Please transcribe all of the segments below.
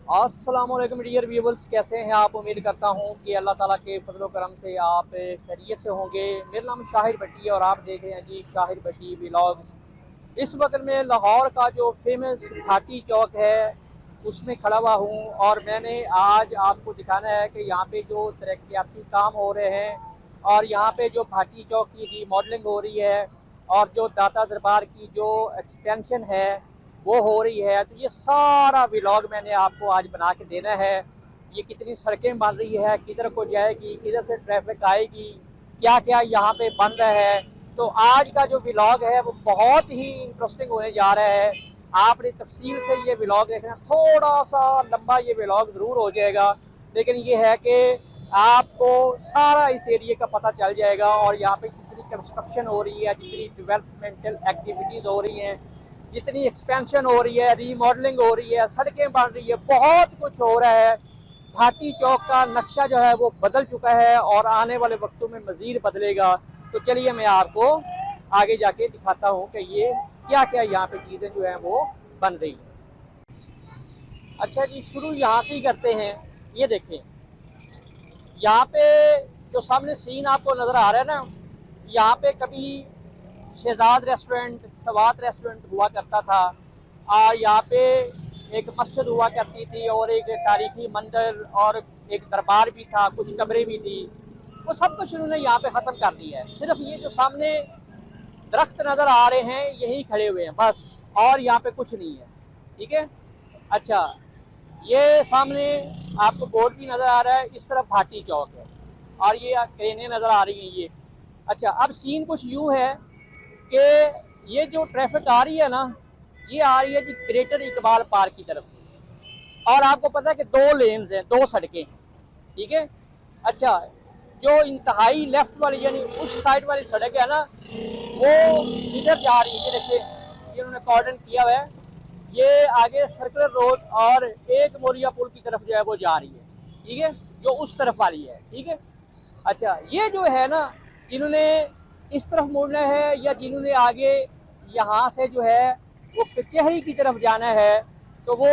अस्सलामुअलैकुम dear viewers, कैसे हैं आप। उम्मीद करता हूं कि अल्लाह ताला के फजल करम से आप खैरियत से होंगे। मेरा नाम शाहिर भट्टी है और आप देख रहे हैं जी शाहिर भट्टी व्लॉग्स। इस वक्त मैं लाहौर का जो फेमस भाटी चौक है उसमें खड़ा हुआ हूं और मैंने आज आपको दिखाना है कि यहाँ पे जो तरक्याती काम हो रहे हैं और यहाँ पे जो भाटी चौक की रीमॉडलिंग हो रही है और जो दाता दरबार की जो एक्सपेंशन है वो हो रही है। तो ये सारा व्लॉग मैंने आपको आज बना के देना है। ये कितनी सड़कें बन रही है, किधर को जाएगी, किधर से ट्रैफिक आएगी, क्या क्या यहाँ पे बन रहा है। तो आज का जो व्लॉग है वो बहुत ही इंटरेस्टिंग होने जा रहा है। आपने तफसील से ये व्लॉग देखना, थोड़ा सा लंबा ये व्लॉग ज़रूर हो जाएगा, लेकिन ये है कि आपको सारा इस एरिया का पता चल जाएगा और यहाँ पे जितनी कंस्ट्रक्शन हो रही है, जितनी डेवलपमेंटल एक्टिविटीज़ हो रही हैं, जितनी एक्सपेंशन हो रही है, रीमॉडलिंग हो रही है, सड़कें बन रही है, बहुत कुछ हो रहा है। भाटी चौक का नक्शा जो है वो बदल चुका है और आने वाले वक्तों में मज़ीद बदलेगा। तो चलिए मैं आपको आगे जाके दिखाता हूँ कि ये क्या क्या यहाँ पे चीज़ें जो है वो बन रही हैं। अच्छा जी, शुरू यहाँ से ही करते हैं। ये देखें, यहाँ पे जो सामने सीन आपको नज़र आ रहा है ना, यहाँ पे कभी शहजाद रेस्टोरेंट, सवात रेस्टोरेंट हुआ करता था और यहाँ पे एक मस्जिद हुआ करती थी और एक तारीखी मंदिर और एक दरबार भी था, कुछ कमरे भी थी। वो सब कुछ उन्होंने यहाँ पे ख़त्म कर दिया है। सिर्फ ये जो सामने दरख्त नज़र आ रहे हैं यही खड़े हुए हैं बस, और यहाँ पे कुछ नहीं है। ठीक है। अच्छा, ये सामने आपको बोर्ड भी नज़र आ रहा है, इस तरफ भाटी चौक है और ये क्रेनें नज़र आ रही हैं ये। अच्छा, अब सीन कुछ यूँ है कि ये जो ट्रैफिक आ रही है ना, ये आ रही है जी ग्रेटर इकबाल पार्क की तरफ से। और आपको पता है कि दो लेन्स हैं, दो सड़कें हैं। ठीक है। अच्छा, जो इंतहाई लेफ्ट वाली यानी उस साइड वाली सड़क है ना, वो इधर जा रही है। ये देखिए, ये उन्होंने कॉर्डन किया हुआ है। ये आगे सर्कुलर रोड और एक मोरिया पुल की तरफ जो है वो जा रही है। ठीक है, जो उस तरफ वाली है। ठीक है। अच्छा, ये जो है ना, जिन्होंने इस तरफ मुड़ना है या जिन्होंने आगे यहाँ से जो है वो कचहरी की तरफ जाना है, तो वो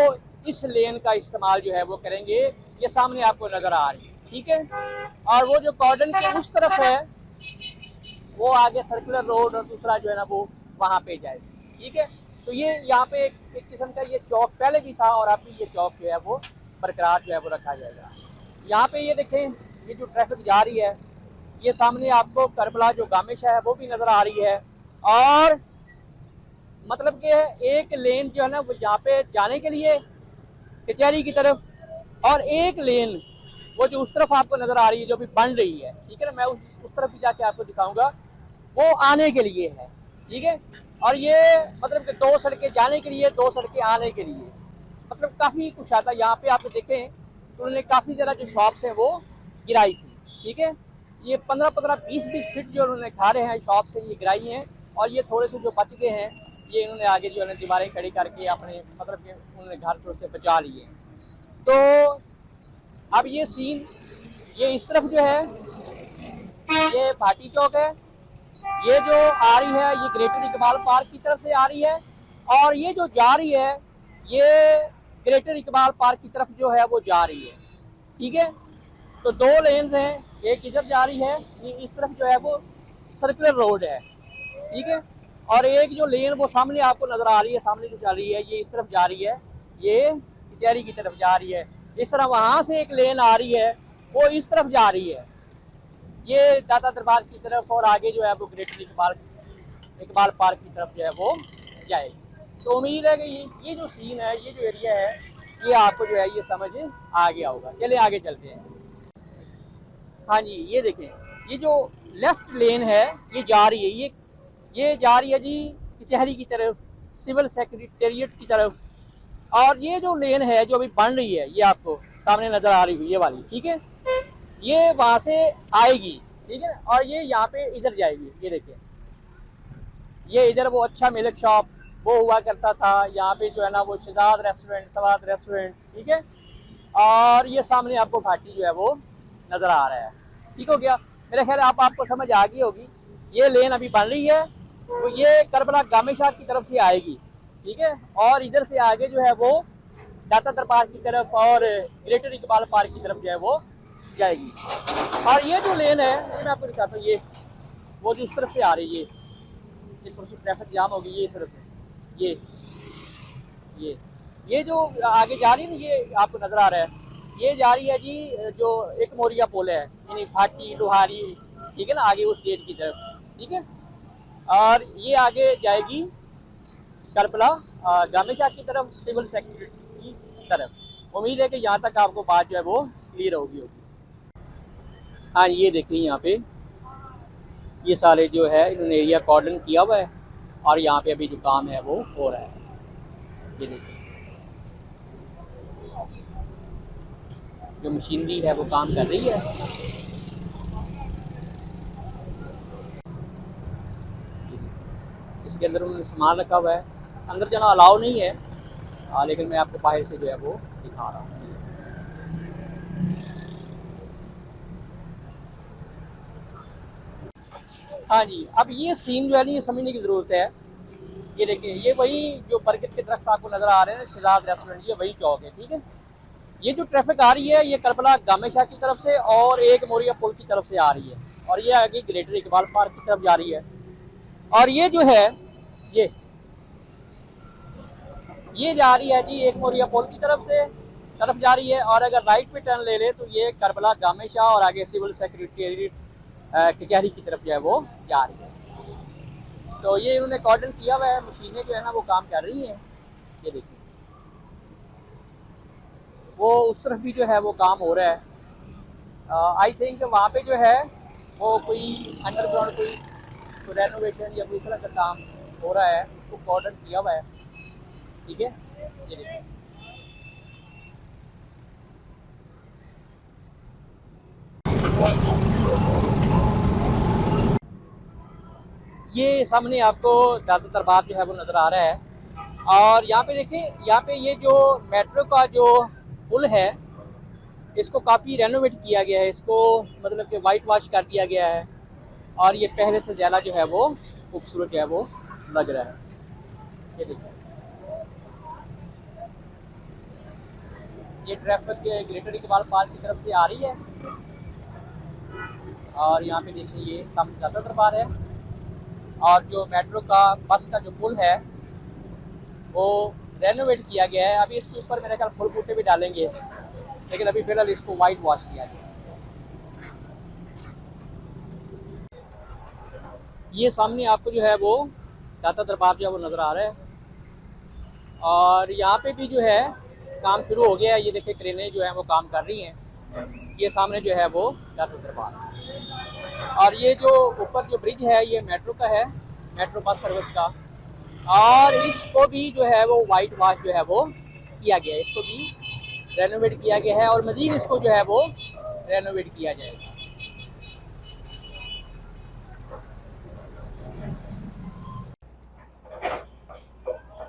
इस लेन का इस्तेमाल जो है वो करेंगे। ये सामने आपको नज़र आ रही है। ठीक है। और वो जो कॉर्डन के उस तरफ है वो आगे सर्कुलर रोड और दूसरा जो है ना वो वहाँ पे जाएगी। ठीक है। तो ये यहाँ पे एक किस्म का ये चौक पहले भी था और अभी ये चौक जो है वो बरकरार जो है वो रखा जाएगा। यहाँ पे ये देखें, ये जो ट्रैफिक जा रही है, ये सामने आपको करबला जो गामिश है वो भी नज़र आ रही है। और मतलब कि एक लेन जो है ना वो यहाँ पे जाने के लिए कचहरी की तरफ, और एक लेन वो जो उस तरफ आपको नज़र आ रही है जो भी बन रही है। ठीक है ना, मैं उस तरफ भी जाके आपको दिखाऊंगा, वो आने के लिए है। ठीक है। और ये मतलब कि दो सड़कें जाने के लिए, दो सड़कें आने के लिए, मतलब काफ़ी कुछ आता है। यहाँ पे आप देखें तो उन्होंने काफ़ी ज़्यादा जो शॉप्स हैं वो गिराई थी। ठीक है। ये 15-15, 20-20 फीट जो उन्होंने खा रहे हैं शॉप से ये गिराई हैं, और ये थोड़े से जो बच गए हैं ये इन्होंने आगे जो है दीवारें खड़ी करके अपने मतलब कि उन्होंने घर थोड़े से बचा लिए हैं। तो अब ये सीन, ये इस तरफ जो है ये भाटी चौक है। ये जो आ रही है ये ग्रेटर इकबाल पार्क की तरफ से आ रही है, और ये जो जा रही है ये ग्रेटर इकबाल पार्क की तरफ जो है वो जा रही है। ठीक है। तो दो लेन्स हैं, एक इधर जा रही है, ये इस तरफ जो है वो सर्कुलर रोड है। ठीक है। और एक जो लेन वो सामने आपको नज़र आ रही है, सामने जो जा रही है ये इस तरफ जा रही है, ये कचहरी की तरफ जा रही है। इस तरह वहाँ से एक लेन आ रही है वो इस तरफ जा रही है, ये दाता दरबार की तरफ, और आगे जो है वो ग्रेटर इकबाल पार्क की तरफ जो है वो जाएगी। तो उम्मीद है कि ये जो सीन है, ये जो एरिया है, ये आपको जो है ये समझ आ गया होगा। चलिए आगे चलते हैं। हाँ जी, ये देखें, ये जो लेफ्ट लेन है ये जा रही है, ये जा रही है जी कचहरी की तरफ, सिविल सेक्रेटेरिएट की तरफ। और ये जो लेन है जो अभी बन रही है ये आपको सामने नज़र आ रही है ये वाली। ठीक है। ये वहाँ से आएगी। ठीक है। और ये यहाँ पे इधर जाएगी। ये देखिए, ये इधर वो अच्छा मिल्क शॉप वो हुआ करता था, यहाँ पे जो है ना वो शहजाद रेस्टोरेंट, सवाद रेस्टोरेंट। ठीक है। और ये सामने आपको भाटी जो है वो नज़र आ रहा है। ठीक हो गया, मेरा ख्याल आपको समझ आ गई होगी। ये लेन अभी बन रही है, तो ये करबला गामे शाह की तरफ से आएगी। ठीक है। और इधर से आगे जो है वो दाता दरबार की तरफ और ग्रेटर इकबाल पार्क की तरफ जो है वो जाएगी। और ये जो लेन है ये मैं आपको दिखाता हूँ, ये वो जो उस तरफ से आ रही है, ये थोड़ी सी ट्रैफिक जाम होगी, ये सिर्फ है ये ये जो आगे जा रही है ना, ये आपको नजर आ रहा है, ये जा रही है जी जो एक मोरिया पुल है, यानी भाटी लोहारी, ठीक है ना, आगे उस गेट की तरफ, ठीक है। और ये आगे जाएगी करबला गामेशाह की तरफ, सिविल सेक्रेटरी की तरफ। उम्मीद है कि यहाँ तक आपको बात जो है वो क्लियर होगी। हाँ, ये देखिए यहाँ पे ये सारे जो है इन्होंने एरिया कॉर्डन किया हुआ है और यहाँ पे अभी जो काम है वो हो रहा है। ये देखिए जो मशीनरी है वो काम कर रही है। इसके अंदर उन्होंने सामान रखा हुआ है, अंदर जाना अलाउ नहीं है, लेकिन मैं आपको बाहर से जो है वो दिखा रहा हूँ। हाँ जी, अब ये सीन जो है ना ये समझने की ज़रूरत है। ये देखिए ये वही जो बरगद के दरख्त आपको नज़र आ रहे हैं, शहजाद रेस्टोरेंट, ये वही चौक है, ठीक है। ये जो ट्रैफिक आ रही है ये करबला गामेशाह की तरफ से और एक मोरिया पुल की तरफ से आ रही है, और ये आगे ग्रेटर इकबाल पार्क की तरफ जा रही है। और ये जो है ये ये जा रही है जी एक मोरिया पुल की तरफ जा रही है। और अगर राइट पे टर्न ले ले तो ये करबला गामेशाह और आगे सिविल सेक्रेटरी कचहरी की तरफ जो है वो जा रही है। तो ये इन्होंने कॉर्डन किया हुआ है, मशीनें जो है ना वो काम कर रही हैं। ये देखिए वो उस तरफ भी जो है वो काम हो रहा है। आई थिंक वहाँ पे जो है वो कोई अंडरग्राउंड कोई रेनोवेशन या कोई तरह का काम हो रहा है, उसको कॉर्डन किया हुआ है, ठीक है। ये देखिए ये सामने आपको दाता दरबार जो है वो नज़र आ रहा है। और यहाँ पे देखिए, यहाँ पे ये जो मेट्रो का जो पुल है इसको काफ़ी रेनोवेट किया गया है, इसको मतलब कि वाइट वॉश कर दिया गया है और ये पहले से ज़्यादा जो है वो खूबसूरत जो है वो लग रहा है। ये देखिए ये ट्रैफिक ग्रेटर इकबाल पार्क की तरफ से आ रही है और यहाँ पे देखिए ये सामने दाता दरबार है। और जो मेट्रो का बस का जो पुल है वो रेनोवेट किया गया है, अभी इसके ऊपर मेरे ख्याल फूल बूटे भी डालेंगे, लेकिन अभी फिलहाल इसको वाइट वॉश किया गया। ये सामने आपको जो है वो दाता दरबार जो है वो नज़र आ रहा है और यहाँ पे भी जो है काम शुरू हो गया है। ये देखिए क्रेनें जो है वो काम कर रही हैं। ये सामने जो है वो दाता दरबार, और ये जो ऊपर जो ब्रिज है ये मेट्रो का है, मेट्रो बस सर्विस का। और इसको भी जो है वो वाइट वॉश जो है वो किया गया है, इसको भी रेनोवेट किया गया है और मज़ीद इसको जो है वो रेनोवेट किया जाएगा।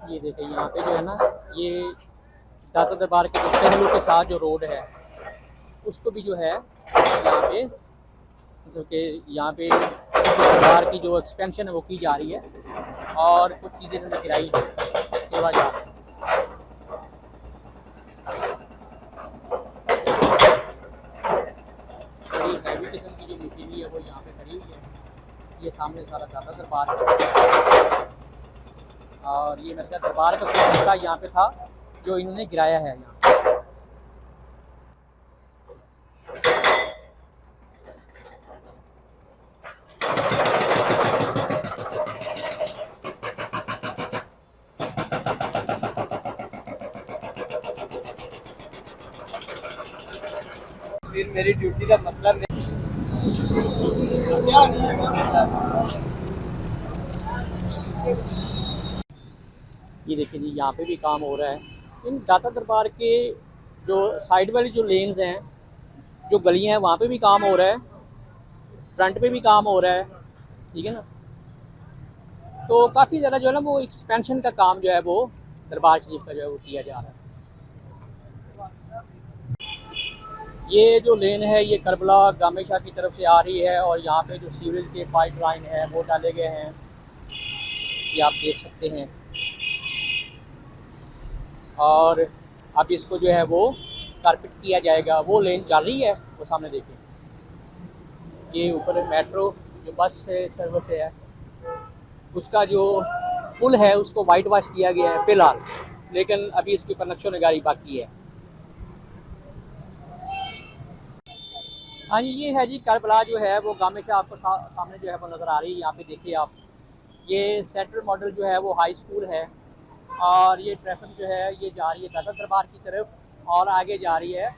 ये देखिए यहाँ पे जो है ना ये दाता दरबार के जो पहलू के साथ जो रोड है उसको भी जो है यहाँ पे जो कि यहाँ पे दरबार की जो एक्सपेंशन है वो की जा रही है और कुछ चीज़ें इन्होंने गिराई है, तोड़ा जा रहा है। बड़ी हैवी किस्म की जो मशीनरी है वो यहाँ पे खड़ी हुई है। ये सामने सारा दाता दरबार है और ये मेरे दरबार का कुछ हिस्सा यहाँ पे था जो इन्होंने गिराया है यहाँ। फिर मेरी ड्यूटी का मसला नहीं क्या नहीं है। ये देखिए जी यहाँ पे भी काम हो रहा है। इन दाता दरबार के जो साइड वाली जो लेन्स हैं, जो गलियां हैं, वहाँ पे भी काम हो रहा है, फ्रंट पे भी काम हो रहा है, ठीक है ना। तो काफ़ी ज़्यादा जो है ना वो एक्सपेंशन का काम जो है वो दरबार शरीफ का जो है वो किया जा रहा है। ये जो लेन है ये करबला गामेशाह की तरफ से आ रही है और यहाँ पे जो सीवरेज के पाइप लाइन है वो डाले गए हैं, ये आप देख सकते हैं। और अब इसको जो है वो कारपेट किया जाएगा। वो लेन चल रही है, वो सामने देखें, ये ऊपर मेट्रो जो बस से सर्विस है उसका जो पुल है उसको वाइट वॉश किया गया है फिलहाल, लेकिन अभी इसके ऊपर नक्शो नगारी बाकी है। हाँ जी, ये है जी करबला जो है वो गामे से आपको सामने जो है वो नज़र आ रही है। यहाँ पे देखिए आप, ये सेंट्रल मॉडल जो है वो हाई स्कूल है और ये ट्रैफिक जो है ये जा रही है दादा दरबार की तरफ और आगे जा रही है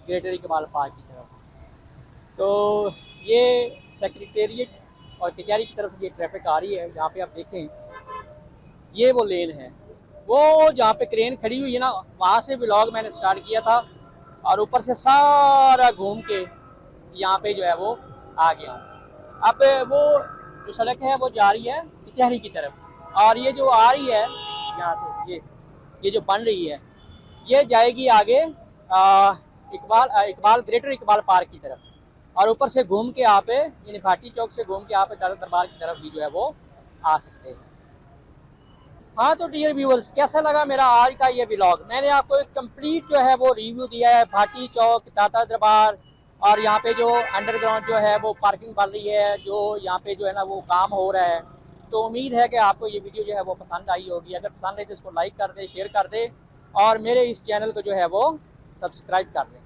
ग्रेटर इकबाल पार्क की तरफ। तो ये सेक्रेटेरिएट और कचहरी की तरफ ये ट्रैफिक आ रही है। यहाँ पे आप देखें, ये वो लेन है, वो जहाँ पे क्रेन खड़ी हुई है ना, वहाँ से व्लॉग मैंने स्टार्ट किया था और ऊपर से सारा घूम के यहाँ पे जो है वो आ गया हूँ। अब वो जो सड़क है वो जा रही है कचहरी की तरफ और ये जो आ रही है यहाँ से, ये जो बन रही है ये जाएगी आगे इकबाल ग्रेटर इकबाल पार्क की तरफ और ऊपर से घूम के आप यानी भाटी चौक से घूम के आप दादा दरबार की तरफ भी जो है वो आ सकते हैं। हाँ तो डियर व्यूअर्स, कैसा लगा मेरा आज का ये व्लॉग? मैंने आपको एक कंप्लीट जो है वो रिव्यू दिया है भाटी चौक, दादा दरबार और यहाँ पे जो अंडरग्राउंड जो है वो पार्किंग बन रही है, जो यहाँ पे जो है ना वो काम हो रहा है। तो उम्मीद है कि आपको ये वीडियो जो है वो पसंद आई होगी। अगर पसंद आई तो इसको लाइक कर दे, शेयर कर दे और मेरे इस चैनल को जो है वो सब्सक्राइब कर दें।